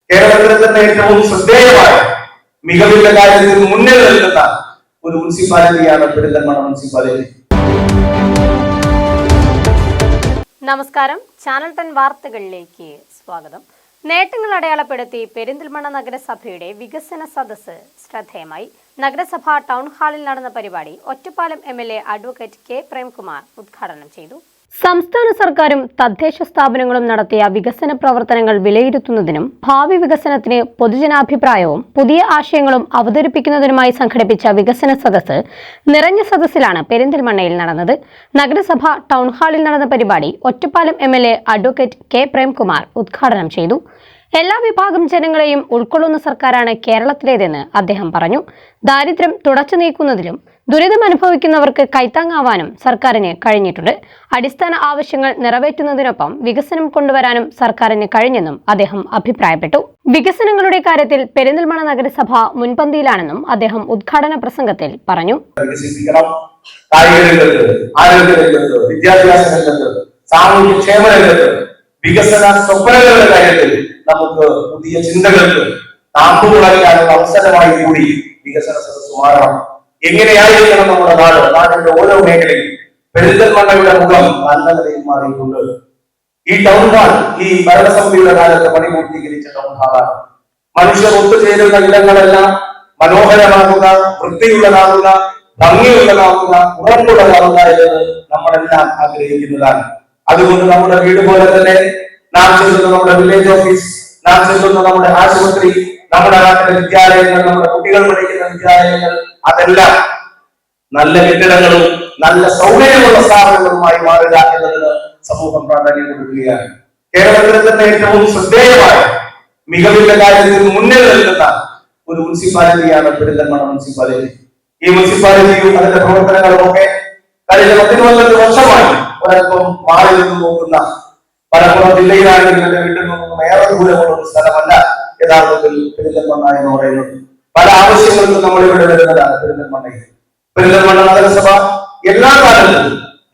കേരളത്തിലെ തന്നെ ഏറ്റവും ശ്രദ്ധേയമായ മികവിന്റെ കാര്യത്തിൽ മുന്നിൽ നിൽക്കുന്ന ഒരു മുനിസിപ്പാലിറ്റിയാണ് പെരിന്തൽമണ്ണ മുനിസിപ്പാലിറ്റി. നമസ്കാരം, ചാനൽ 10 വാർത്തകളിലേക്ക് സ്വാഗതം. നേട്ടങ്ങൾ അടയാളപ്പെടുത്തി പെരിന്തൽമണ്ണ നഗരസഭയുടെ വികസന സദസ്സ് ശ്രദ്ധേയമായി. നഗരസഭ ടൗൺ ഹാളിൽ നടന്ന പരിപാടി Ottapalam MLA advocate K Premkumar ഉദ്ഘാടനം ചെയ്തു. സംസ്ഥാന സർക്കാരും തദ്ദേശ സ്ഥാപനങ്ങളും നടത്തിയ വികസന പ്രവർത്തനങ്ങൾ വിലയിരുത്തുന്നതിനും ഭാവി വികസനത്തിന് പൊതുജനാഭിപ്രായവും പുതിയ ആശയങ്ങളും അവതരിപ്പിക്കുന്നതിനുമായി സംഘടിപ്പിച്ച വികസന സദസ്സ് നിറഞ്ഞ സദസ്സിലാണ് പെരിന്തൽമണ്ണയിൽ നടന്നത്. നഗരസഭ ടൗൺ ഹാളിൽ നടന്ന പരിപാടി Ottapalam MLA advocate K Premkumar ഉദ്ഘാടനം ചെയ്തു. എല്ലാ വിഭാഗം ജനങ്ങളെയും ഉൾക്കൊള്ളുന്ന സർക്കാരാണ് കേരളത്തിലേതെന്ന് അദ്ദേഹം പറഞ്ഞു. ദാരിദ്ര്യം തുടച്ചു നീക്കുന്നതിലും ദുരിതമനുഭവിക്കുന്നവർക്ക് കൈത്താങ്ങാവാനും സർക്കാരിന് കഴിഞ്ഞിട്ടുണ്ട്. അടിസ്ഥാന ആവശ്യങ്ങൾ നിറവേറ്റുന്നതിനൊപ്പം വികസനം കൊണ്ടുവരാനും സർക്കാരിന് കഴിഞ്ഞെന്നും അദ്ദേഹം അഭിപ്രായപ്പെട്ടു. വികസനങ്ങളുടെ കാര്യത്തിൽ പെരിന്തൽമണ്ണ നഗരസഭ മുൻപന്തിയിലാണെന്നും അദ്ദേഹം ഉദ്ഘാടന പ്രസംഗത്തിൽ പറഞ്ഞു. വികസന സ്വപ്നങ്ങളുടെ കാര്യത്തിൽ നമുക്ക് പുതിയ ചിന്തകൾക്ക് താമ്പുകളാക്കാനുള്ള അവസരമായി കൂടി വികസന സദസ്സ് മാറണം. എങ്ങനെയായിരിക്കണം നമ്മുടെ നാടിന്റെ ഓരോ മേഖലയും പെരിന്തൽമണ്ണയുടെ മുഖം നല്ല നിലയിൽ മാറിയിട്ടുണ്ട്. ഈ ടൗൺ ഹാൾ ഈ ഭരണസമിതിയുടെ കാലത്ത് പണി പൂർത്തീകരിച്ച ടൗൺ ഹാളാണ്. മനുഷ്യർ ഒത്തുചേരുന്ന ഇടങ്ങളെല്ലാം മനോഹരമാകുക, വൃത്തിയുള്ളതാകുക, ഭംഗിയുള്ളതാകുക, ഉറപ്പുള്ളതാകുക എന്ന് നമ്മളെല്ലാം ആഗ്രഹിക്കുന്നതാണ്. അതുകൊണ്ട് നമ്മുടെ വീട് പോലെ തന്നെ നാം ചെല്ലുന്ന നമ്മുടെ വില്ലേജ് ഓഫീസ്, നാം ചെല്ലുന്ന നമ്മുടെ ആശുപത്രി, നമ്മുടെ നാട്ടിലെ വിദ്യാലയങ്ങൾ, നമ്മുടെ കുട്ടികൾ പഠിക്കുന്ന വിദ്യാലയങ്ങൾ, അതെല്ലാം നല്ല കെട്ടിടങ്ങളും നല്ല സൗകര്യമുള്ള സ്ഥാപനങ്ങളുമായി മാറുക എന്നതിന് സമൂഹം പ്രാധാന്യം കൊടുക്കുകയാണ്. കേരളത്തിലെ തന്നെ ഏറ്റവും ശ്രദ്ധേയമായ മികവിന്റെ കാര്യത്തിൽ മുന്നിൽ നിൽക്കുന്ന ഒരു മുനിസിപ്പാലിറ്റിയാണ് പെരിന്തൽമണ്ണ മുനിസിപ്പാലിറ്റി. ഈ മുനിസിപ്പാലിറ്റിയും അതിന്റെ പ്രവർത്തനങ്ങളും ഒക്കെ കഴിഞ്ഞ 19 വർഷമായി ഒരൽപ്പം മാറി നിന്ന് നോക്കുന്ന, മലപ്പുറം ജില്ലയിലാണെങ്കിൽ എന്റെ വീട്ടിൽ നിന്നും ഏറെ ദൂരമുള്ള ഒരു സ്ഥലമല്ല യഥാർത്ഥത്തിൽ പെരിന്തൽമണ്ണ എന്ന് പറയുന്നത്. പല ആവശ്യങ്ങൾക്കും നമ്മൾ ഇവിടെ വരുന്നതാണ് പെരിന്തൽമണ്ണയിൽ. പെരിന്തൽമണ്ണ നഗരസഭ എല്ലാ കാലത്തും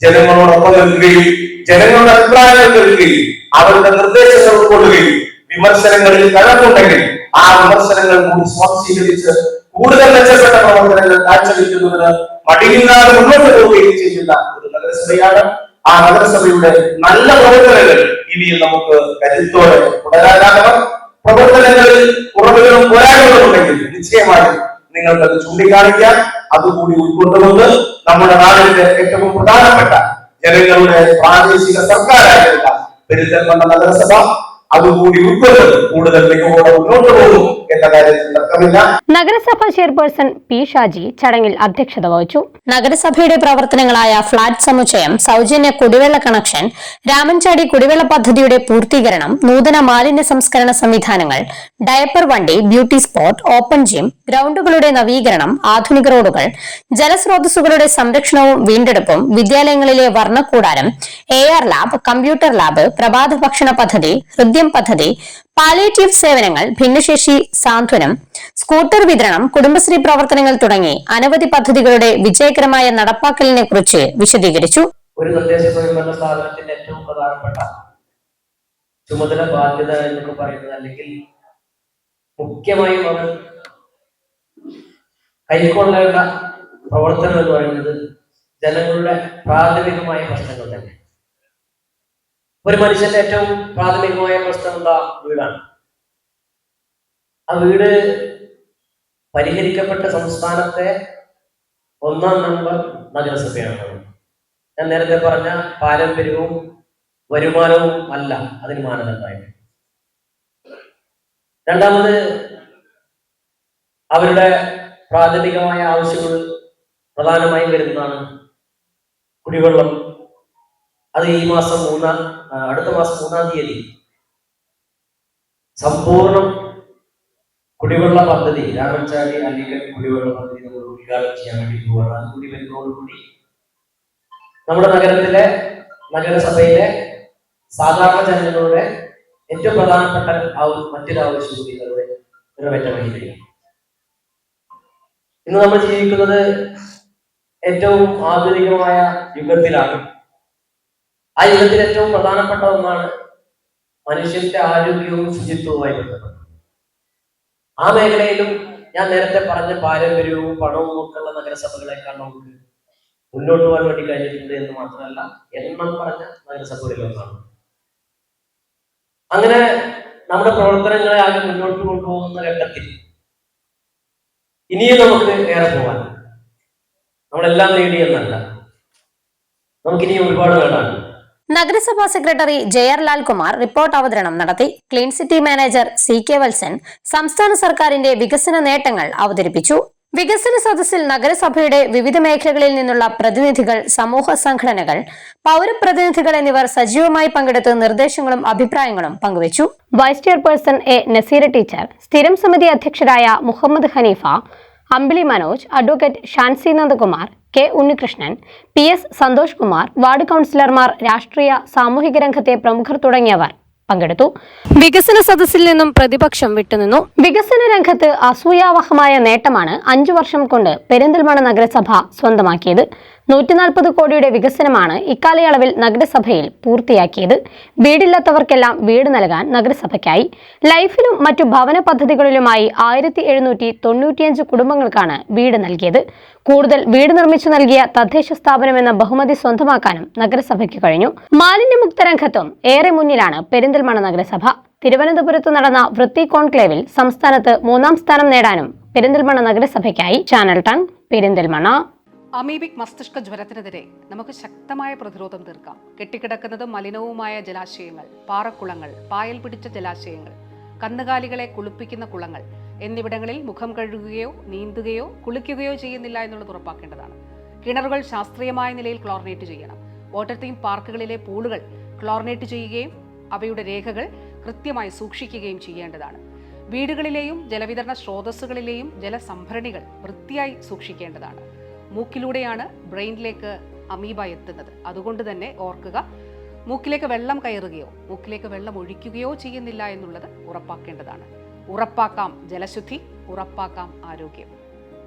ജനങ്ങളോടൊപ്പം നിൽക്കുകയും ജനങ്ങളുടെ അഭിപ്രായങ്ങൾ കേൾക്കുകയും അവരുടെ നിർദ്ദേശങ്ങൾ ഉൾക്കൊള്ളുകയും വിമർശനങ്ങളിൽ കഴമ്പുണ്ടെങ്കിൽ ആ വിമർശനങ്ങൾ കൂടി സ്വാംശീകരിച്ച് കൂടുതൽ മെച്ചപ്പെട്ട പ്രവർത്തനങ്ങൾ കാഴ്ചവെക്കുന്നതിന് മടിയില്ലാതെ മുന്നോട്ട് പോവുകയും ചെയ്യുന്ന ഒരു നഗരസഭയാണ്. ആ നഗരസഭയുടെ നല്ല പ്രവർത്തനങ്ങൾ ഇനിയും നമുക്ക് കരുത്തോടെ തുടരാനാകണം. പ്രവർത്തനങ്ങളിൽ കുറവുകളും പോരായ്മകളും ഉണ്ടെങ്കിൽ നിശ്ചയമായും നിങ്ങൾക്കത് ചൂണ്ടിക്കാണിക്കാൻ, അതുകൂടി ഉൾക്കൊണ്ടുകൊണ്ട് നമ്മുടെ നാടിന്റെ ഏറ്റവും പ്രധാനപ്പെട്ട ജനങ്ങളുടെ പ്രാദേശിക സർക്കാരായിട്ടുള്ള പെരിന്തൽമണ്ണ നഗരസഭ അതുകൂടി ഉൾക്കൊള്ളും കൂടുതൽ മികവോടെ മുന്നോട്ട് പോകും എന്ന കാര്യത്തിൽ തർക്കമില്ല. നഗരസഭ ചെയർപേഴ്സൺ P ഷാജി ചടങ്ങിൽ അധ്യക്ഷത വഹിച്ചു. നഗരസഭയുടെ പ്രവർത്തനങ്ങളായ ഫ്ളാറ്റ് സമുച്ചയം, സൗജന്യ കുടിവെള്ള കണക്ഷൻ, രാമൻചാടി കുടിവെള്ള പദ്ധതിയുടെ പൂർത്തീകരണം, നൂതന മാലിന്യ സംസ്കരണ സംവിധാനങ്ങൾ, ഡയപ്പർ വണ്ടി, ബ്യൂട്ടി സ്പോട്ട്, ഓപ്പൺ ജിം, ഗ്രൗണ്ടുകളുടെ നവീകരണം, ആധുനിക റോഡുകൾ, ജലസ്രോതസ്സുകളുടെ സംരക്ഷണവും വീണ്ടെടുപ്പും, വിദ്യാലയങ്ങളിലെ വർണ്ണക്കൂടാരം, AR ലാബ്, കമ്പ്യൂട്ടർ ലാബ്, പ്രഭാത ഭക്ഷണ പദ്ധതി, ഹൃദ്യം പദ്ധതി, പാലിയേറ്റീവ് സേവനങ്ങൾ, ഭിന്നശേഷി സാന്ത്വനം, സ്കൂട്ടർ വിതരണം, കുടുംബശ്രീ പ്രവർത്തനങ്ങൾ തുടങ്ങി അനവധി പദ്ധതികളുടെ വിജയകരമായ നടപ്പാക്കലിനെ കുറിച്ച് വിശദീകരിച്ചു. ഒരു തദ്ദേശ സ്വയംഭരണ സ്ഥാപനത്തിന്റെ ഏറ്റവും പ്രധാനപ്പെട്ട ചുമതല, ബാധ്യത എന്നൊക്കെ പറയുന്നത്, അല്ലെങ്കിൽ മുഖ്യമായും അവർ കൈക്കൊള്ളേണ്ട പ്രവർത്തനം എന്ന് പറയുന്നത് ജനങ്ങളുടെ പ്രാഥമികമായ പ്രശ്നങ്ങൾ തന്നെ. ഒരു മനുഷ്യന്റെ ഏറ്റവും പ്രാഥമികമായ പ്രശ്നം എന്താ? വീടാണ്. ആ വീട് പരിഹരിക്കപ്പെട്ട സംസ്ഥാനത്തെ 1-ാം നമ്പർ നഗരസഭയാണ്. ഞാൻ നേരത്തെ പറഞ്ഞ പാരമ്പര്യവും വരുമാനവും അല്ല അതിന് മാനദണ്ഡമായിട്ട്. രണ്ടാമത്, അവരുടെ പ്രാഥമികമായ ആവശ്യങ്ങൾ പ്രധാനമായും വരുന്നതാണ് കുടിവെള്ളം. അത് ഈ മാസം അടുത്ത മാസം 3-ാം തീയതി സമ്പൂർണ്ണം കുടിവെള്ള പദ്ധതി, രാമൻചാടി അലിഗഡ് കുടിവെള്ള പദ്ധതി നമ്മൾ ഉദ്ഘാടനം ചെയ്യാൻ വേണ്ടി പോവുകയാണ്. അതുകൂടി വരുന്നതോടുകൂടി നമ്മുടെ നഗരസഭയിലെ സാധാരണ ജനങ്ങളുടെ ഏറ്റവും പ്രധാനപ്പെട്ട മറ്റൊരു ആവശ്യം കൂടി നിറവേറ്റാൻ വേണ്ടി കഴിയും. ഇന്ന് നമ്മൾ ജീവിക്കുന്നത് ഏറ്റവും ആധുനികമായ യുഗത്തിലാണ്. ആ യുഗത്തിൽ ഏറ്റവും പ്രധാനപ്പെട്ട ഒന്നാണ് മനുഷ്യന്റെ ആരോഗ്യവും ശുചിത്വവുമായി ബന്ധപ്പെട്ടത്. ആ മേഖലയിലും ഞാൻ നേരത്തെ പറഞ്ഞ പാരമ്പര്യവും പണവും ഒക്കെ ഉള്ള നഗരസഭകളെക്കാൾ നമുക്ക് മുന്നോട്ട് പോകാൻ വേണ്ടി കഴിഞ്ഞിട്ടുണ്ട് എന്ന് മാത്രമല്ല എണ്ണം പറഞ്ഞ നഗരസഭകളിലൊന്നാണ്. അങ്ങനെ നമ്മുടെ പ്രവർത്തനങ്ങളെ ആകെ മുന്നോട്ട് കൊണ്ടുപോകുന്ന ഘട്ടത്തിൽ ഇനിയും നമുക്ക് ഏറെ പോകാൻ, നമ്മളെല്ലാം നേടിയെന്നല്ല, നമുക്കിനിയും ഒരുപാട് നേടാനുണ്ട്. നഗരസഭാ secretary Jair Lal Kumar report അവതരണം നടത്തി. Clean city manager CK Valsan സംസ്ഥാന സർക്കാരിന്റെ വികസന നേട്ടങ്ങൾ അവതരിപ്പിച്ചു. വികസന സദസ്സിൽ നഗരസഭയുടെ വിവിധ മേഖലകളിൽ നിന്നുള്ള പ്രതിനിധികൾ, സമൂഹ സംഘടനകൾ, പൗരപ്രതിനിധികൾ എന്നിവർ സജീവമായി പങ്കെടുത്ത് നിർദ്ദേശങ്ങളും അഭിപ്രായങ്ങളും പങ്കുവച്ചു. വൈസ് ചെയർപേഴ്സൺ നസീര ടീച്ചർ, സ്ഥിരം സമിതി അധ്യക്ഷരായ Muhammad Hanifa, Ambili Manoj, advocate Shancy Nandakumar, K Unnikrishnan, PS Santhosh Kumar, ward കൗൺസിലർമാർ, രാഷ്ട്രീയ സാമൂഹിക രംഗത്തെ പ്രമുഖർ തുടങ്ങിയവർ പങ്കെടുത്തു. വികസന സദസ്സിൽ നിന്നും പ്രതിപക്ഷം വിട്ടുനിന്നു. വികസന രംഗത്ത് അസൂയാവഹമായ നേട്ടമാണ് 5 വർഷം കൊണ്ട് പെരിന്തൽമണ്ണ നഗരസഭ സ്വന്തമാക്കിയത്. 140 കോടിയുടെ വികസനമാണ് ഇക്കാലയളവിൽ നഗരസഭയിൽ പൂർത്തിയാക്കിയത്. വീടില്ലാത്തവർക്കെല്ലാം വീട് നൽകാൻ നഗരസഭയ്ക്കായി. ലൈഫിലും മറ്റു ഭവന പദ്ധതികളിലുമായി 1795 കുടുംബങ്ങൾക്കാണ് വീട് നൽകിയത്. കൂടുതൽ വീട് നിർമ്മിച്ചു നൽകിയ തദ്ദേശ സ്ഥാപനമെന്ന ബഹുമതി സ്വന്തമാക്കാനും നഗരസഭയ്ക്ക് കഴിഞ്ഞു. മാലിന്യമുക്ത രംഗത്തും ഏറെ മുന്നിലാണ് പെരിന്തൽമണ്ണ നഗരസഭ. തിരുവനന്തപുരത്ത് നടന്ന വൃത്തി കോൺക്ലേവിൽ സംസ്ഥാനത്ത് 3ാം സ്ഥാനം നേടാനും പെരിന്തൽമണ്ണ നഗരസഭയ്ക്കായി. ചാനൽ 10 പെരിന്തൽമണ്ണ. അമീബിക് മസ്തിഷ്ക ജ്വരത്തിനെതിരെ നമുക്ക് ശക്തമായ പ്രതിരോധം തീർക്കാം. കെട്ടിക്കിടക്കുന്നത് മലിനവുമായ ജലാശയങ്ങൾ, പാറക്കുളങ്ങൾ, പായൽ പിടിച്ച ജലാശയങ്ങൾ, കന്നുകാലികളെ കുളിപ്പിക്കുന്ന കുളങ്ങൾ എന്നിവിടങ്ങളിൽ മുഖം കഴുകുകയോ നീന്തുകയോ കുളിക്കുകയോ ചെയ്യുന്നില്ല എന്നുള്ളത് ഉറപ്പാക്കേണ്ടതാണ്. കിണറുകൾ ശാസ്ത്രീയമായ നിലയിൽ ക്ലോറിനേറ്റ് ചെയ്യണം. വാട്ടർ തീം പാർക്കുകളിലെ പൂളുകൾ ക്ലോറിനേറ്റ് ചെയ്യുകയും അവയുടെ രേഖകൾ കൃത്യമായി സൂക്ഷിക്കുകയും ചെയ്യേണ്ടതാണ്. വീടുകളിലെയും ജലവിതരണ സ്രോതസ്സുകളിലെയും ജലസംഭരണികൾ വൃത്തിയായി സൂക്ഷിക്കേണ്ടതാണ്. മൂക്കിലൂടെയാണ് ബ്രെയിനിലേക്ക് അമീബ എത്തുന്നത്. അതുകൊണ്ട് തന്നെ ഓർക്കുക, മൂക്കിലേക്ക് വെള്ളം കയറുകയോ മൂക്കിലേക്ക് വെള്ളം ഒഴിക്കുകയോ ചെയ്യുന്നില്ല എന്നുള്ളത് ഉറപ്പാക്കേണ്ടതാണ്. ഉറപ്പാക്കാം ജലശുദ്ധി, ഉറപ്പാക്കാം ആരോഗ്യം.